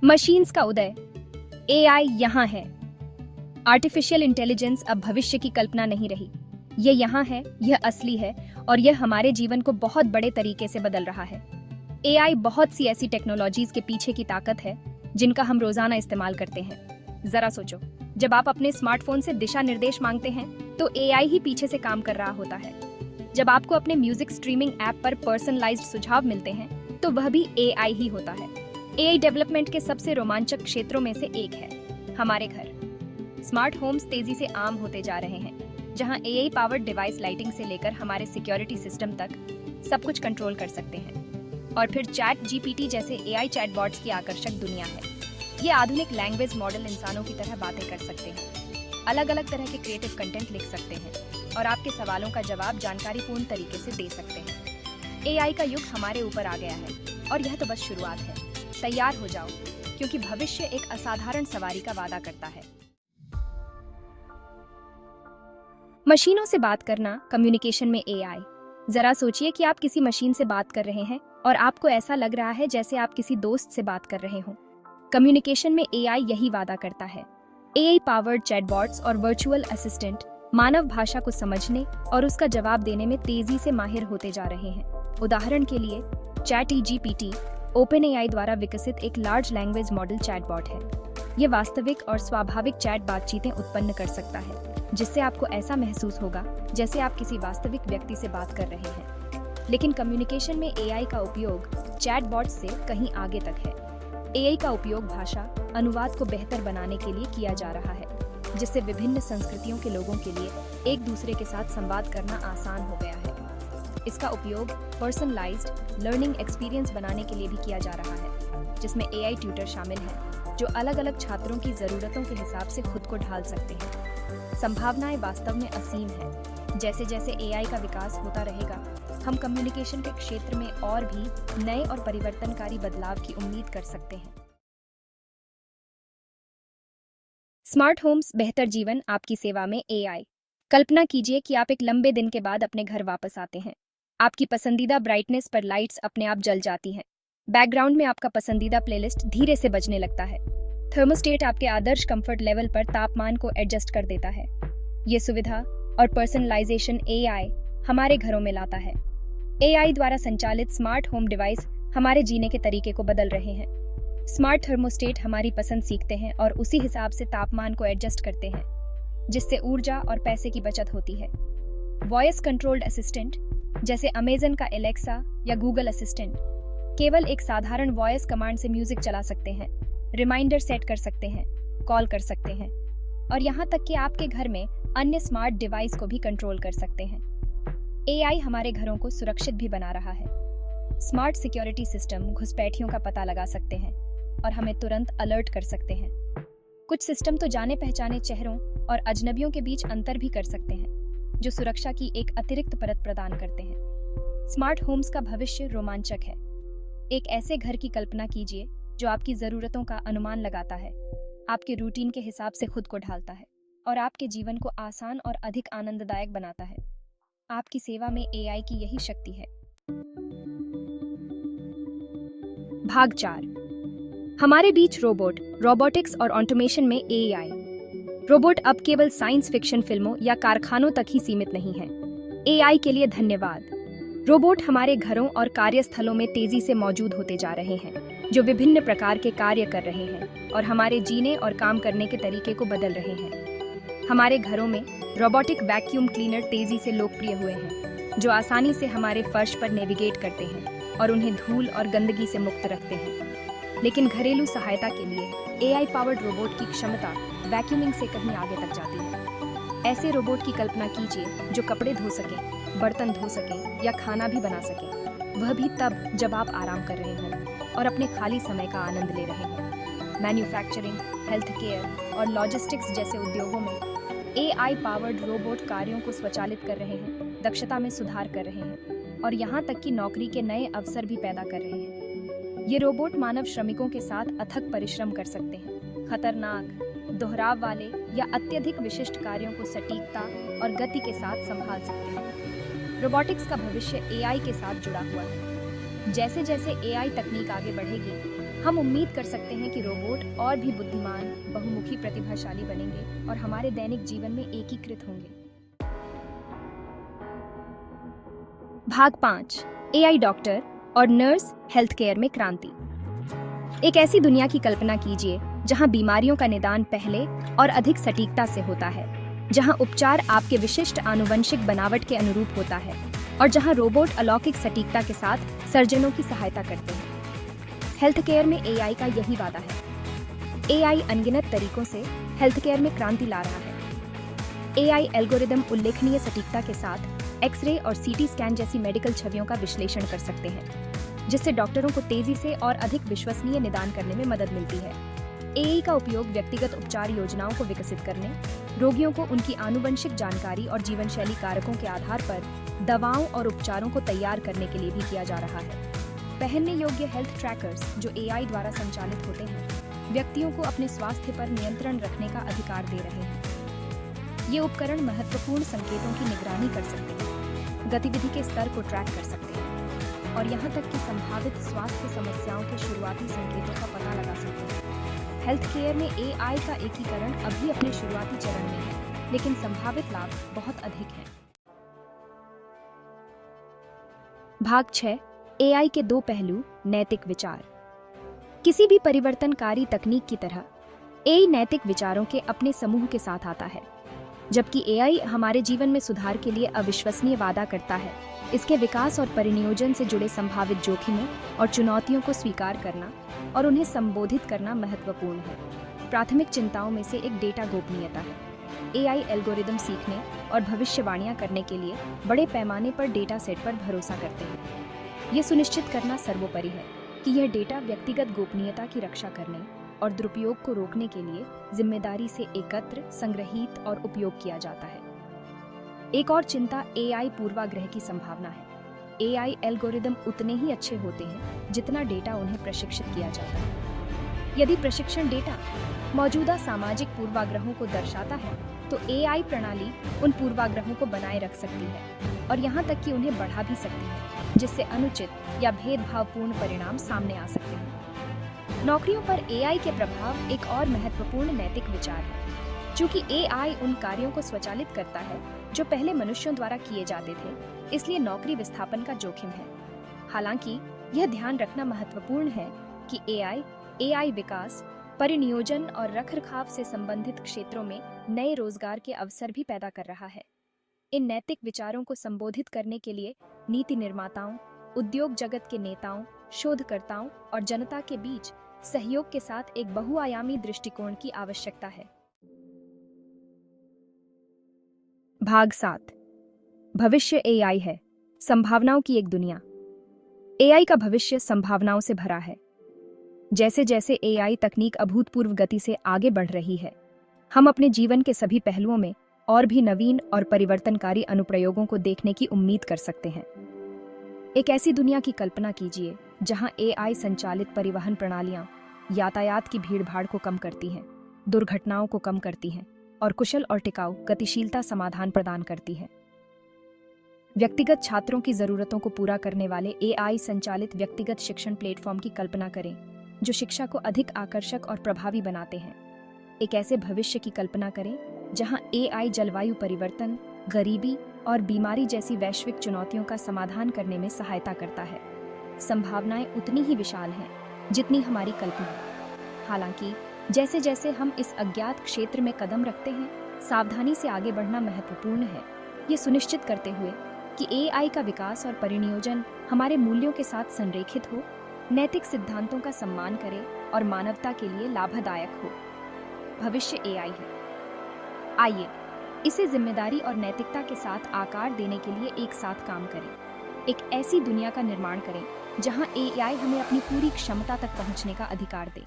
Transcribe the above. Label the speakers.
Speaker 1: Machines का उदय। AI यहाँ है। आर्टिफिशियल इंटेलिजेंस अब भविष्य की कल्पना नहीं रही। ये यहाँ है, यह असली है और यह हमारे जीवन को बहुत बड़े तरीके से बदल रहा है। एआई बहुत सी ऐसी टेक्नोलॉजीज के पीछे की ताकत है जिनका हम रोजाना इस्तेमाल करते हैं। जरा सोचो, जब आप अपने स्मार्टफोन से दिशा निर्देश मांगते हैं तो एआई ही पीछे से काम कर रहा होता है। जब आपको अपने म्यूजिक स्ट्रीमिंग ऐप पर पर्सनलाइज्ड सुझाव मिलते हैं तो वह भी एआई ही होता है। एआई डेवलपमेंट के सबसे रोमांचक क्षेत्रों में से एक है हमारे घर। स्मार्ट होम्स तेजी से आम होते जा रहे हैं, जहां एआई पावर्ड डिवाइस लाइटिंग से लेकर हमारे सिक्योरिटी सिस्टम तक सब कुछ कंट्रोल कर सकते हैं। और फिर चैट जीपीटी जैसे एआई चैटबॉट्स की आकर्षक दुनिया है। ये आधुनिक लैंग्वेज मॉडल इंसानों की तरह बातें कर सकते हैं, अलग अलग तरह के क्रिएटिव कंटेंट लिख सकते हैं और आपके सवालों का जवाब जानकारीपूर्ण तरीके से दे सकते हैं। एआई का युग हमारे ऊपर आ गया है और यह तो बस शुरुआत है। तैयार हो जाओ, क्योंकि भविष्य एक असाधारण सवारी का वादा करता है। मशीनों से बात करना, कम्युनिकेशन में एआई। जरा सोचिए कि आप किसी मशीन से बात कर रहे हैं और आपको ऐसा लग रहा है जैसे आप किसी दोस्त से बात कर रहे हों। कम्युनिकेशन में एआई यही वादा करता है। एआई पावर्ड चैटबॉट्स और वर्चुअल असिस्टेंट मानव भाषा को समझने और उसका जवाब देने में तेजी से माहिर होते जा रहे हैं। उदाहरण के लिए, चैटजीपीटी ओपनएआई द्वारा विकसित एक लार्ज लैंग्वेज मॉडल चैटबॉट है। ये वास्तविक और स्वाभाविक चैट बातचीतें उत्पन्न कर सकता है, जिससे आपको ऐसा महसूस होगा जैसे आप किसी वास्तविक व्यक्ति से बात कर रहे हैं। लेकिन कम्युनिकेशन में एआई का उपयोग चैटबॉट से कहीं आगे तक है। एआई का उपयोग भाषा अनुवाद को बेहतर बनाने के लिए किया जा रहा है, जिससे विभिन्न संस्कृतियों के लोगों के लिए एक दूसरे के साथ संवाद करना आसान हो गया है। इसका उपयोग पर्सनलाइज्ड लर्निंग एक्सपीरियंस बनाने के लिए भी किया जा रहा है, जिसमें एआई ट्यूटर शामिल हैं, जो अलग अलग छात्रों की ज़रूरतों के हिसाब से खुद को ढाल सकते हैं। संभावनाएं वास्तव में असीम हैं। जैसे जैसे एआई का विकास होता रहेगा, हम कम्युनिकेशन के क्षेत्र में और भी नए और परिवर्तनकारी बदलाव की उम्मीद कर सकते हैं। स्मार्ट होम्स, बेहतर जीवन आपकी सेवा में एआई। कल्पना कीजिए कि आप एक लंबे दिन के बाद अपने घर वापस आते हैं। आपकी पसंदीदा ब्राइटनेस पर लाइट्स अपने आप जल जाती हैं। बैकग्राउंड में आपका पसंदीदा प्लेलिस्ट धीरे से बजने लगता है। थर्मोस्टेट आपके आदर्श कंफर्ट लेवल पर तापमान को एडजस्ट कर देता है। ये सुविधा और पर्सनलाइजेशन एआई हमारे घरों में लाता है। एआई द्वारा संचालित स्मार्ट होम डिवाइस हमारे जीने के तरीके को बदल रहे हैं। स्मार्ट थर्मोस्टेट हमारी पसंद सीखते हैं और उसी हिसाब से तापमान को एडजस्ट करते हैं, जिससे ऊर्जा और पैसे की बचत होती है। वॉइस कंट्रोल्ड असिस्टेंट जैसे अमेजन का एलेक्सा या गूगल असिस्टेंट केवल एक साधारण वॉइस कमांड से म्यूजिक चला सकते हैं, रिमाइंडर सेट कर सकते हैं, कॉल कर सकते हैं और यहाँ तक कि आपके घर में अन्य स्मार्ट डिवाइस को भी कंट्रोल कर सकते हैं। एआई हमारे घरों को सुरक्षित भी बना रहा है। स्मार्ट सिक्योरिटी सिस्टम घुसपैठियों का पता लगा सकते हैं और हमें तुरंत अलर्ट कर सकते हैं। कुछ सिस्टम तो जाने पहचाने चेहरों और अजनबियों के बीच अंतर भी कर सकते हैं, जो सुरक्षा की एक अतिरिक्त परत प्रदान करते हैं। स्मार्ट होम्स का भविष्य रोमांचक है। एक ऐसे घर की कल्पना कीजिए जो आपकी जरूरतों का अनुमान लगाता है, आपके रूटीन के हिसाब से खुद को ढालता है और आपके जीवन को आसान और अधिक आनंददायक बनाता है। आपकी सेवा में एआई की यही शक्ति है। भाग 4। हमारे बीच रोबोट, रोबोटिक्स और ऑटोमेशन में एआई। रोबोट अब केवल साइंस फिक्शन फिल्मों या कारखानों तक ही सीमित नहीं हैं। एआई के लिए धन्यवाद। रोबोट हमारे घरों और कार्यस्थलों में तेजी से मौजूद होते जा रहे हैं, जो विभिन्न प्रकार के कार्य कर रहे हैं और हमारे जीने और काम करने के तरीके को बदल रहे हैं। हमारे घरों में रोबोटिक वैक्यूम क्लीनर तेजी से लोकप्रिय हुए हैं, जो आसानी से हमारे फर्श पर नेविगेट करते हैं और उन्हें धूल और गंदगी से मुक्त रखते हैं। लेकिन घरेलू सहायता के लिए एआई पावर्ड रोबोट की क्षमता वैक्यूमिंग से कहीं आगे तक जाती है। ऐसे रोबोट की कल्पना कीजिए जो कपड़े धो सके, बर्तन धो सके या खाना भी बना सके, वह भी तब जब आप आराम कर रहे हों और अपने खाली समय का आनंद ले रहे हों। मैन्युफैक्चरिंग, हेल्थ केयर और लॉजिस्टिक्स जैसे उद्योगों में एआई पावर्ड रोबोट कार्यों को स्वचालित कर रहे हैं, दक्षता में सुधार कर रहे हैं और यहाँ तक कि नौकरी के नए अवसर भी पैदा कर रहे हैं। ये रोबोट मानव श्रमिकों के साथ अथक परिश्रम कर सकते हैं, खतरनाक, दोहराव वाले या अत्यधिक विशिष्ट कार्यों को सटीकता और गति के साथ संभाल सकते हैं। रोबोटिक्स का भविष्य एआई के साथ जुड़ा हुआ है। जैसे जैसे एआई तकनीक आगे बढ़ेगी, हम उम्मीद कर सकते हैं कि रोबोट और भी बुद्धिमान, बहुमुखी, प्रतिभाशाली बनेंगे और हमारे दैनिक जीवन में एकीकृत होंगे। भाग 5, एआई डॉक्टर और नर्स हेल्थ केयर में क्रांति। एक ऐसी दुनिया की कल्पना कीजिए जहां बीमारियों का निदान पहले और अधिक सटीकता से होता है, जहां उपचार आपके विशिष्ट आनुवंशिक बनावट के अनुरूप होता है और जहां रोबोट अलौकिक सटीकता के साथ सर्जनों की सहायता करते हैं। हेल्थ केयर में एआई का यही वादा है। एआई अनगिनत तरीकों से हेल्थ केयर में क्रांति ला रहा है। एआई एल्गोरिदम उल्लेखनीय सटीकता के साथ एक्सरे और सीटी स्कैन जैसी मेडिकल छवियों का विश्लेषण कर सकते हैं, जिससे डॉक्टरों को तेजी से और अधिक विश्वसनीय निदान करने में मदद मिलती है। एआई का उपयोग व्यक्तिगत उपचार योजनाओं को विकसित करने, रोगियों को उनकी आनुवंशिक जानकारी और जीवनशैली कारकों के आधार पर दवाओं और उपचारों को तैयार करने के लिए भी किया जा रहा है। पहनने योग्य हेल्थ ट्रैकर्स जो एआई द्वारा संचालित होते हैं, व्यक्तियों को अपने स्वास्थ्य पर नियंत्रण रखने का अधिकार दे रहे हैं। ये उपकरण महत्वपूर्ण संकेतों की निगरानी कर सकते हैं, गतिविधि के स्तर को ट्रैक कर सकते हैं और यहाँ तक कि संभावित स्वास्थ्य समस्याओं के शुरुआती संकेतों का पता लगा सकते हैं। हेल्थ केयर में एआई का एकीकरण अभी अपने शुरुआती चरण में है, लेकिन संभावित लाभ बहुत अधिक हैं। भाग 6, एआई के दो पहलू, नैतिक विचार। किसी भी परिवर्तनकारी तकनीक की तरह एआई नैतिक विचारों के अपने समूह के साथ आता है। जबकि एआई हमारे जीवन में सुधार के लिए अविश्वसनीय वादा करता है, इसके विकास और परिनियोजन से जुड़े संभावित जोखिमों और चुनौतियों को स्वीकार करना और उन्हें संबोधित करना महत्वपूर्ण है। प्राथमिक चिंताओं में से एक डेटा गोपनीयता है। एआई एल्गोरिदम सीखने और भविष्यवाणियां करने के लिए बड़े पैमाने पर डेटा सेट पर भरोसा करते हैं। ये सुनिश्चित करना सर्वोपरि है कि यह डेटा व्यक्तिगत गोपनीयता की रक्षा करने और दुरुपयोग को रोकने के लिए जिम्मेदारी से एकत्र, संग्रहित और उपयोग किया जाता है। एक और चिंता एआई पूर्वाग्रह की संभावना है। एआई एल्गोरिदम उतने ही अच्छे होते हैं जितना डेटा उन्हें प्रशिक्षित किया जाता है। यदि प्रशिक्षण डेटा मौजूदा सामाजिक पूर्वाग्रहों को दर्शाता है, तो एआई प्रणाली उन पूर्वाग्रहों को बनाए रख सकती है और यहाँ तक कि उन्हें बढ़ा भी सकती है, जिससे अनुचित या भेदभावपूर्ण परिणाम सामने आ सकते हैं। नौकरियों पर एआई के प्रभाव एक और महत्वपूर्ण नैतिक विचार है। चूंकि एआई उन कार्यों को स्वचालित करता है जो पहले मनुष्यों द्वारा किए जाते थे, इसलिए नौकरी विस्थापन का जोखिम है। हालांकि यह ध्यान रखना महत्वपूर्ण है कि एआई विकास, परिनियोजन और रखरखाव से संबंधित क्षेत्रों में नए रोजगार के अवसर भी पैदा कर रहा है। इन नैतिक विचारों को संबोधित करने के लिए नीति निर्माताओं, उद्योग जगत के नेताओं, शोधकर्ताओं और जनता के बीच सहयोग के साथ एक बहुआयामी दृष्टिकोण की आवश्यकता है। भाग 7, भविष्य एआई है, संभावनाओं की एक दुनिया। एआई का भविष्य संभावनाओं से भरा है। जैसे जैसे एआई तकनीक अभूतपूर्व गति से आगे बढ़ रही है, हम अपने जीवन के सभी पहलुओं में और भी नवीन और परिवर्तनकारी अनुप्रयोगों को देखने की उम्मीद कर सकते हैं। एक ऐसी दुनिया की कल्पना कीजिए जहां एआई संचालित परिवहन प्रणालियां यातायात की भीड़भाड़ को कम करती हैं, दुर्घटनाओं को कम करती हैं और कुशल और टिकाऊ गतिशीलता समाधान प्रदान करती है। व्यक्तिगत छात्रों की जरूरतों को पूरा करने वाले एआई संचालित व्यक्तिगत शिक्षण प्लेटफॉर्म की कल्पना करें, जो शिक्षा को अधिक आकर्षक और प्रभावी बनाते हैं। एक ऐसे भविष्य की कल्पना करें जहां एआई जलवायु परिवर्तन, गरीबी और बीमारी जैसी वैश्विक चुनौतियों का समाधान करने में सहायता करता है। संभावनाएं उतनी ही विशाल हैं जितनी हमारी कल्पना। हालांकि जैसे जैसे हम इस अज्ञात क्षेत्र में कदम रखते हैं, सावधानी से आगे बढ़ना महत्वपूर्ण है, ये सुनिश्चित करते हुए कि एआई का विकास और परिनियोजन हमारे मूल्यों के साथ संरेखित हो, नैतिक सिद्धांतों का सम्मान करे और मानवता के लिए लाभदायक हो। भविष्य एआई है। आइए इसे जिम्मेदारी और नैतिकता के साथ आकार देने के लिए एक साथ काम करें। एक ऐसी दुनिया का निर्माण करें जहां एआई हमें अपनी पूरी क्षमता तक पहुंचने का अधिकार दे।